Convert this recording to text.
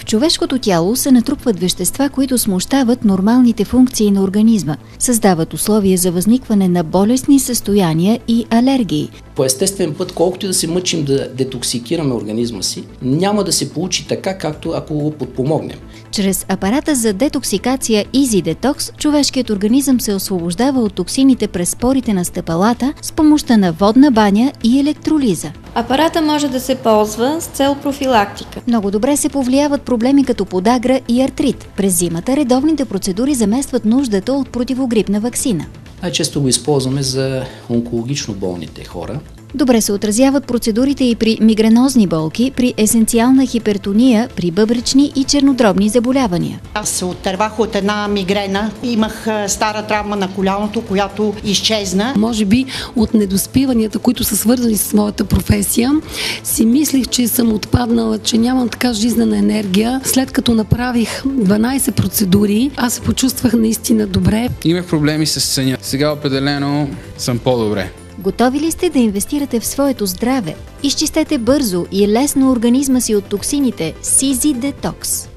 В човешкото тяло се натрупват вещества, които смущават нормалните функции на организма, създават условия за възникване на болестни състояния и алергии. По естествен път, колкото и да се мъчим да детоксикираме организма си, няма да се получи така, както ако го подпомогнем. Чрез апарата за детоксикация Easy Detox, човешкият организъм се освобождава от токсините през порите на стъпалата с помощта на водна баня и електролиза. Апарата може да се ползва с цел профилактика. Много добре се повлияват проблеми като подагра и артрит. През зимата редовните процедури заместват нуждата от противогрипна ваксина. Най-често го използваме за онкологично болните хора. Добре се отразяват процедурите и при мигренозни болки, при есенциална хипертония, при бъбречни и чернодробни заболявания. Аз се отървах от една мигрена. Имах стара травма на коляното, която изчезна. Може би от недоспиванията, които са свързани с моята професия, си мислих, че съм отпаднала, че нямам така жизнена енергия. След като направих 12 процедури, аз се почувствах наистина добре. Имах проблеми с съня. Сега определено съм по-добре. Готови ли сте да инвестирате в своето здраве? Изчистете бързо и лесно организма си от токсините с Easy Detox.